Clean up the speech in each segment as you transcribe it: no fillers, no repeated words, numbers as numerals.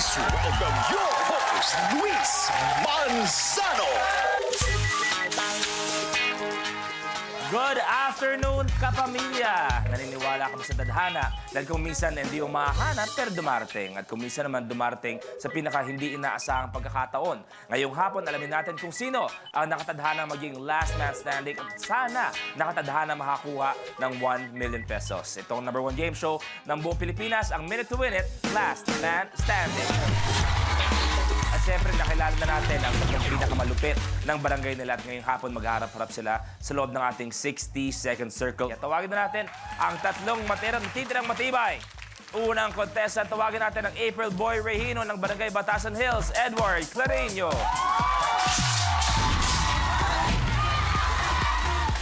Please welcome your host, Luis Manzano. Good afternoon, kapamilya! Naniniwala ka ba sa tadhana? Dahil kung minsan hindi yung mahahanap, pero dumarating. At kung minsan naman dumarating sa pinaka hindi inaasahang pagkakataon. Ngayong hapon, alamin natin kung sino ang nakatadhana maging last man standing at sana nakatadhana makakuha ng 1 million pesos. Itong #1 game show ng buong Pilipinas, ang Minute to Win It, Last Man Standing. At syempre, nakilala na natin ang pinakamalupit ng barangay nila at ngayong hapon magharap-harap sila sa loob ng ating 60-second circle. At tawagin na natin ang tatlong titirang matibay. Unang contestant, tawagin natin ang April Boy Regino ng Barangay Batasan Hills, Edward Clareño.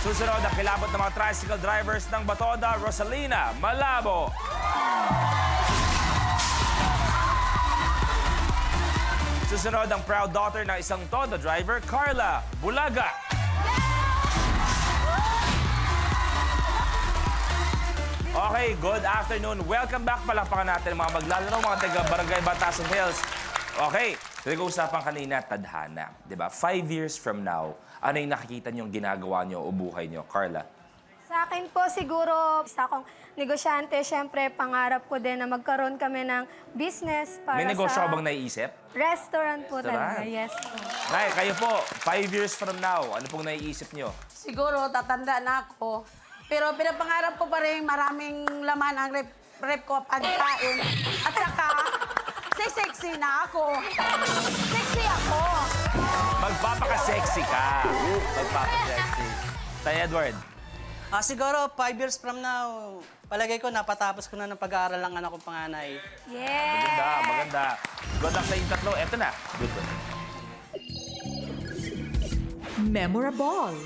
Susunod ang kilabot ng mga tricycle drivers ng Batoda, Rosalina Malabo. Susunod ang proud daughter ng isang Toda driver, Carla Bulaga. Okay, good afternoon. Welcome back. Palakpakan natin mga maglalaro, mga taga-Barangay Batasan Hills. Okay, nag-uusapan kanina, tadhana. Diba? 5 years from now, ano yung nakikita niyong ginagawa niyo o buhay niyo? Carla? Sa akin po siguro, isa akong negosyante. Siyempre, pangarap ko din na magkaroon kami ng business para May negosyo sa ka bang naiisip? restaurant po Restaurant. talaga. Yes po. Nay, kayo po, 5 years from now, ano pong naiisip niyo? Siguro, tatanda na ako. Pero pinapangarap ko pa rin maraming laman ang rep ko pagkain. At saka, sexy na ako. Sexy ako. Magpapaka-sexy ka. Magpapaka-sexy. Tay Edward? Siguro, 5 years from now, palagay ko, napatapos ko na ng pag-aaral ng anak kong panganay. Yeah! Maganda, maganda. Good luck sa inyong tatlo. Eto na. Good luck. Memorable.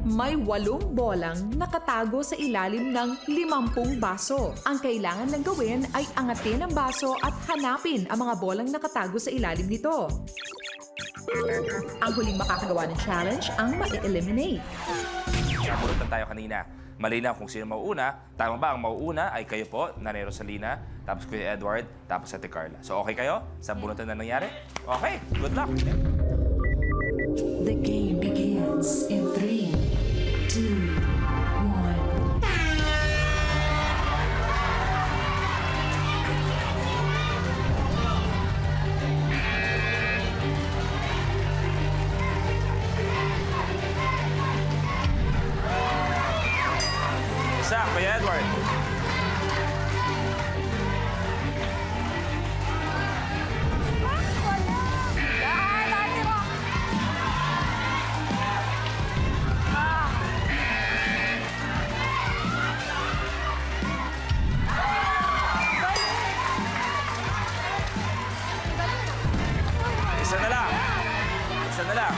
May 8 bolang nakatago sa ilalim ng 50 baso. Ang kailangan lang gawin ay angatin ang baso at hanapin ang mga bolang nakatago sa ilalim nito. Ang huling makakagawa ng challenge ang ma-eliminate. Naburutan tayo kanina. Malinaw kung sino mauuna. Tama ba? Ang mauuna ay kayo po, Nanay Rosalina, tapos Kuya Edward, tapos Ate Carla. So okay kayo? Sa bunutan na nangyari? Okay, good luck. The game begins in 3, 2, 1. Isa, Kuya Edward. Isa na lang. Isa na lang.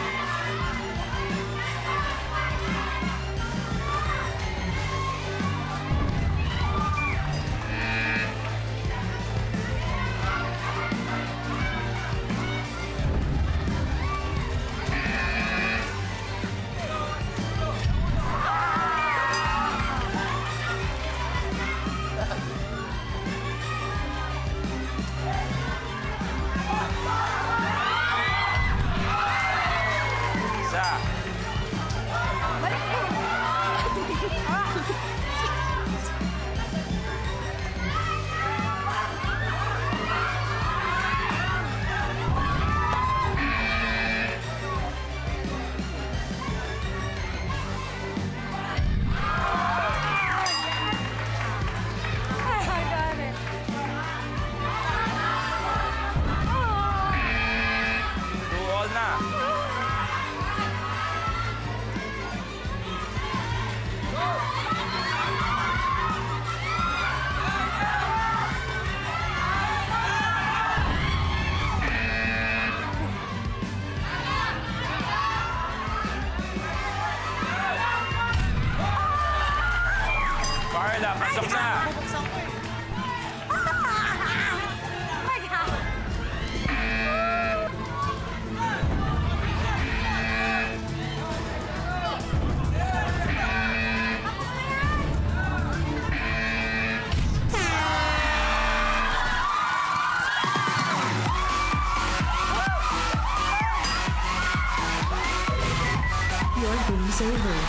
saver.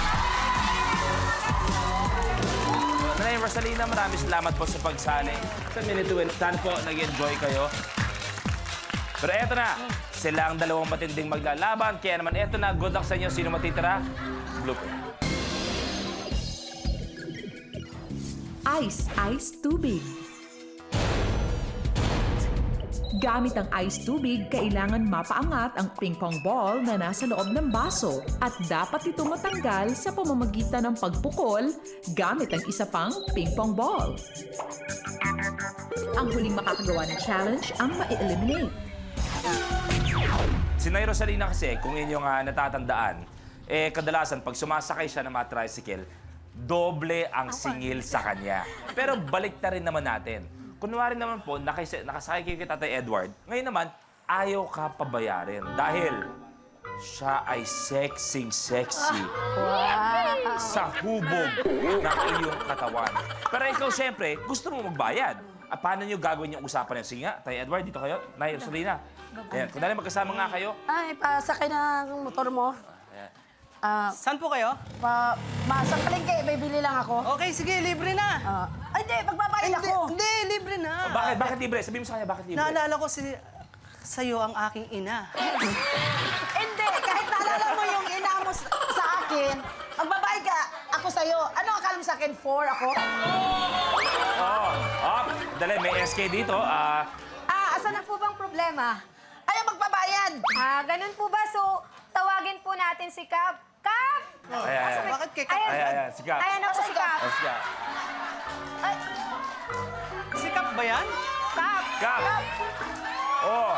Nanay Rosalina, maraming salamat po sa pagsali sa Minute to Win. Saan po nag-enjoy kayo? Pero eto na, sila ang dalawang matinding maglalaban. Kaya naman eto na, good luck sa inyo. Sino matitira? Blooper. Ice tubig. Gamit ang ice tubig, kailangan mapaangat ang ping-pong ball na nasa loob ng baso at dapat ito matanggal sa pamamagitan ng pagpukol gamit ang isa pang ping-pong ball. Ang huling makakagawa ng challenge ang ma-eliminate. Si Nay Rosalina kasi, kung inyong natatandaan, kadalasan pag sumasakay siya ng mga tricycle, doble ang singil sa kanya. Pero balik na rin naman natin. Kunwari naman po, nakasakay kayo kay Tatay Edward, ngayon naman, ayaw ka pabayarin dahil siya ay sexy sa hubog ng iyong katawan. Pero ikaw, siyempre, gusto mo magbayad. At paano nyo gagawin yung usapan niya? Sige nga, Tay Edward, dito kayo. Nay Rosalina. Ayan, kung dahil magkasama nga kayo. Ay, pasakay ng motor mo. Saan po kayo? Sa palengke, bibili lang ako. Okay, sige, libre na. Ay, hindi, magbabayad ako. Hindi, libre na. Bakit? Bakit libre? Sabihin mo sa kanya, bakit libre? Naalala ko sa'yo ang aking ina. Hindi, kahit naalala mo yung ina mo sa akin, magbabayad ka ako sa'yo. Ano akala mo sa akin? 4 ako? Dali, may SK dito. Asan na po bang problema? Ayaw magbabayad. Ganun po ba? So, tawagin po natin si Kap. Kap! Ayan. Bakit kay Kap? Ayan, si Kap. Ayan na po si Kap. Oh, si Kap. Ay, Sikap ba yan? Kap! Kap! Oh!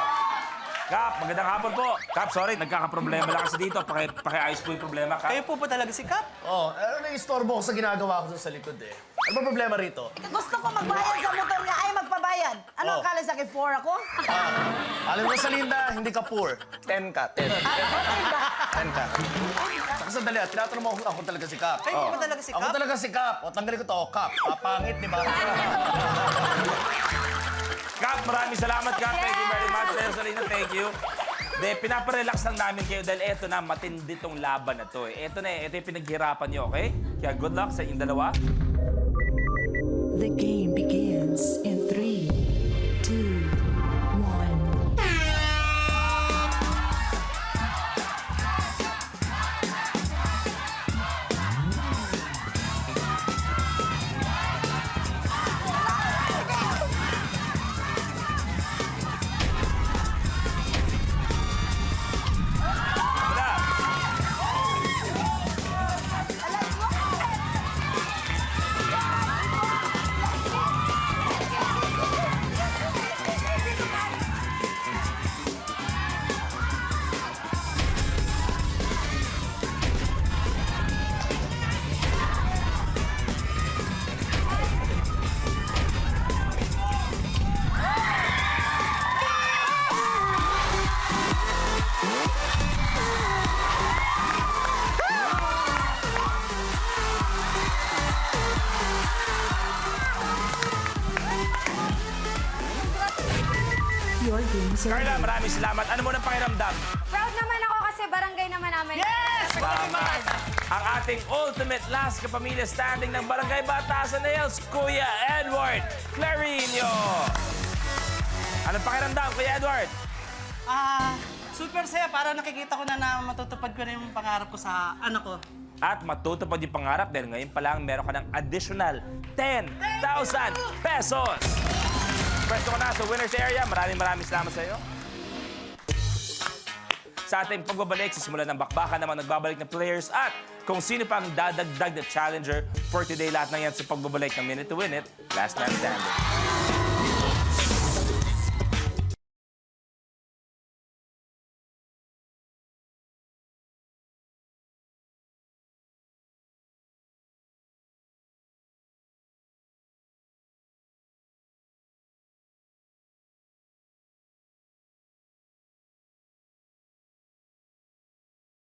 Kap, magandang hapon po. Kap, sorry, nagkakaproblema lang kasi dito. Pakiayos po yung problema, Kap. Kayo po ba talaga sikap? Ano na istorbo ko sa ginagawa ko sa likod eh. Ano ba problema rito? Gusto ko magbayad sa motor niya, ay magpabayad. Ano akala sa akin? 4 ako? Alam mo sa Linda, hindi ka poor. 10 ka, 10. 10 ka. Saka sandali, tinatanong mo ako talaga si Kap. Kayo po ba talaga sikap? Ako talaga si Kap. O, tanggalin ko to, Kap. Papangit, di ba? Kap, maraming salamat, Kap. Thank you very much. Rosalina, thank you. Pinaparelax lang namin kayo dahil eto na, matindi tong laban na to. Eto na, ito yung pinaghirapan nyo, okay? Kaya good luck sa inyong dalawa. The game begins in 3, 2, 1. Wala. Your games are Carla, maraming salamat. Ano mo nang pakiramdam? Proud naman ako kasi barangay naman namin. Yes! Tama. Ang ating ultimate last kapamilya standing ng Barangay Batasan na Hills, Kuya Edward Clarino. Anong pakiramdam, Kuya Edward? Super saya para nakikita ko na matutupad ko na yung pangarap ko sa anak ko. At matutupad yung pangarap dahil ngayon pa lang meron ka ng additional 10,000 pesos. Pwesto ko na sa winner's area. Maraming salamat sa iyo. Sa ating pagbabalik, sisimulan ng bakbakan naman nagbabalik na players at kung sino pang dadagdag na challenger for today. Lahat na yan sa pagbabalik ng Minute to Win It, Last Man Standing.